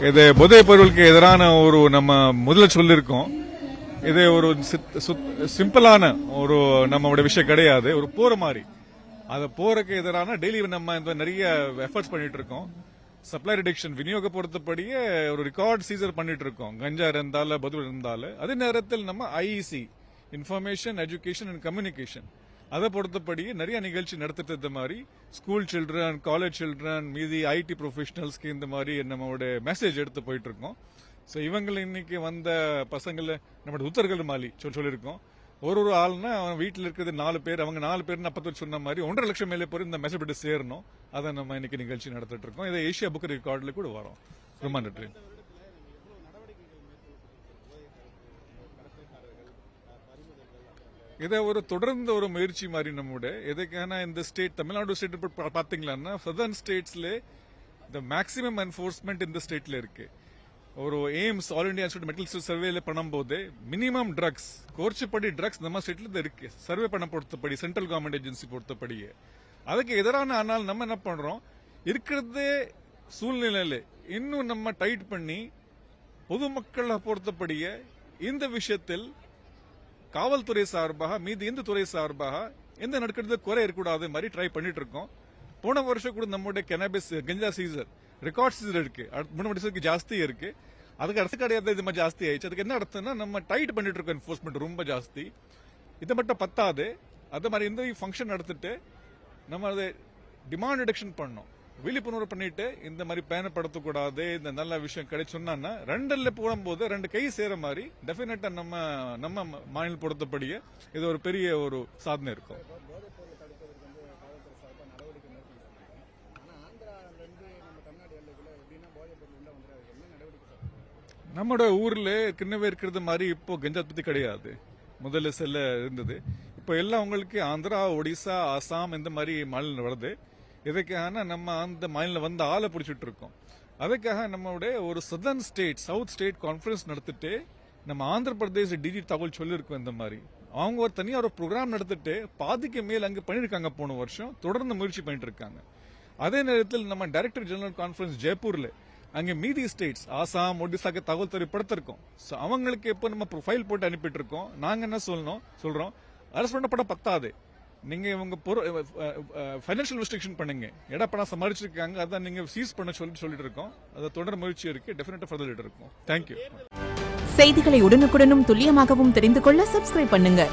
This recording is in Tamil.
இது போதைப் பொருளுக்கு எதிரான ஒரு நம்ம முதல்ல சொல்லிருக்கோம். இது ஒரு சிம்பிளான ஒரு நம்மளோட விஷயம் கிடையாது. ஒரு போற மாதிரி அதை போறதுக்கு எதிரான டெய்லி நம்ம நிறைய எஃபர்ட்ஸ் பண்ணிட்டு இருக்கோம். சப்ளை ரிடக்ஷன் விநியோக பொறுத்தபடியே ஒரு ரெக்கார்ட் சீசர் பண்ணிட்டு இருக்கோம். கஞ்சா இருந்தாலும் பதில் இருந்தாலும் அதே நேரத்தில் நம்ம IEC information education and communication அதை பொறுத்தபடியே நிறைய நிகழ்ச்சி நடத்திட்டு மாதிரி ஸ்கூல் சில்ட்ரன் காலேஜ் சில்ட்ரன் மீதி ஐடி ப்ரொஃபஷனல்ஸ்க்கு இந்த மாதிரி நம்மளோட மெசேஜ் எடுத்து போயிட்டு இருக்கோம். ஸோ இவங்க இன்னைக்கு வந்த பசங்களை நம்மளோட உத்தர்கள் மாலி சொல்லியிருக்கோம். ஒரு ஆள்னா அவன் வீட்டில் இருக்கிறது 4 பேர், அவங்க 4 பேர் 40 சொன்ன மாதிரி 1.5 லட்சம் மேலே போய் இந்த மெசேஜ் விட்டு சேரணும். அதை நம்ம இன்னைக்கு நிகழ்ச்சி நடத்திட்டு இருக்கோம். இதை ஏசியா புக் ரெக்கார்ட்ல கூட வரும். ரொம்ப நன்றி. இதை ஒரு தொடர்ந்த ஒரு முயற்சி மாதிரி நம்முடைய எதுக்கான இந்த ஸ்டேட் தமிழ்நாடு ஸ்டேட் பாத்தீங்கன்னா சதர்ன் ஸ்டேட்ஸ்ல இந்த மேக்சிமம் என்ஃபோர்ஸ்மெண்ட் இந்த ஸ்டேட்ல இருக்கு. ஒரு AIIMS all India institute medical சர்வேல பண்ணும்போது மினிமம் ட்ரக்ஸ் கோர்ச்சுப்படி ட்ரக்ஸ் நம்ம ஸ்டேட்ல இருக்கு. சர்வே பண்ண பொறுத்தபடி சென்ட்ரல் கவர்மெண்ட் ஏஜென்சி பொறுத்தபடியே அதுக்கு எதிரான ஆனால் நம்ம என்ன பண்றோம் இருக்கிறதே சூழ்நிலையில இன்னும் நம்ம டைட் பண்ணி பொதுமக்களை பொறுத்தபடியே இந்த விஷயத்தில் காவல்துறை சார்பாக மீது இந்த துறை சார்பாக எந்த நடக்கிறது குறை இருக்கக்கூடாது மாதிரி ட்ரை பண்ணிட்டு இருக்கோம். போன வருஷம் கூட நம்மளுடைய கெனபிஸ் கஞ்சா சீசர் ரெக்கார்ட் சீசர் இருக்கு. 3 வருஷத்துக்கு ஜாஸ்தி இருக்கு. அதுக்கு அடுத்த கிடையாது இது மாதிரி ஜாஸ்தி ஆயிடுச்சு. அதுக்கு என்ன அர்த்தம்னா நம்ம டைட் பண்ணிட்டு இருக்கோம். என்ஃபோர்ஸ்மெண்ட் ரொம்ப ஜாஸ்தி. இது மட்டும் பத்தாது. அது மாதிரி இந்த ஃபங்க்ஷன் நடத்திட்டு நம்ம அதை டிமாண்ட் ரிடக்ஷன் பண்ணோம். விழிப்புணர்வு பண்ணிட்டு இந்த மாதிரி பயணப்படுத்தக்கூடாது இந்த நல்ல விஷயம் கிடைச்சோன்னா 2ல போடும்போது 2 கை சேர மாதிரி டெஃபினட்டா நம்ம மாநில பொறுத்தபடியே இது ஒரு பெரிய ஒரு சாதனை இருக்கும். நம்மளோட ஊர்ல ஏற்கனவே இருக்கிறது மாதிரி இப்போ கஞ்சா பத்தி கிடையாது. முதல்ல செல்ல இருந்தது. இப்போ எல்லாம் உங்களுக்கு ஆந்திரா ஒடிசா அசாம் இந்த மாதிரி மாநிலம் வருது. இதுக்காக நம்ம அந்த மாநிலம் வந்து ஆளை பிடிச்சிட்டு இருக்கோம். அதுக்காக நம்மளுடைய ஒரு southern state south state conference நடத்திட்டு நம்ம ஆந்திர பிரதேச டிஜி தகவல் சொல்லியிருக்கோம். இந்த மாதிரி அவங்க ஒரு தனியா ஒரு ப்ரோக்ராம் நடத்திட்டு பாதிக்கு மேல் அங்க பண்ணிருக்காங்க. போன வருஷம் தொடர்ந்து முயற்சி பண்ணிட்டு இருக்காங்க. அதே நேரத்தில் நம்ம டைரக்டர் ஜெனரல் கான்ஃபரன்ஸ் ஜெய்ப்பூர்ல அங்க மீதி ஸ்டேட்ஸ் ஆசாம் ஒடிசாக்கு தகவல் தெரியப்படுத்திருக்கோம். அவங்களுக்கு எப்போ நம்ம ப்ரொஃபைல் போட்டு அனுப்பிட்டு இருக்கோம். நாங்க என்ன சொல்றோம் அரசு பண்ணப்பட பத்தாது. நீங்க இவங்க பைனான்சியல் ரெஸ்ட்ரிக்ஷன் பண்ணுங்க. பணம் சமாளிச்சிருக்காங்க அதான் நீங்க சீஸ் பண்ண சொல்லிட்டு இருக்கோம். அது தொடர் முயற்சி இருக்கு. டெஃபினட்டா ஃபர்தர் இருக்கும். தேங்க்யூ. செய்திகளை உடனுக்குடனும் துல்லியமாகவும் தெரிந்து கொள்ள சப்ஸ்கிரைப் பண்ணுங்க.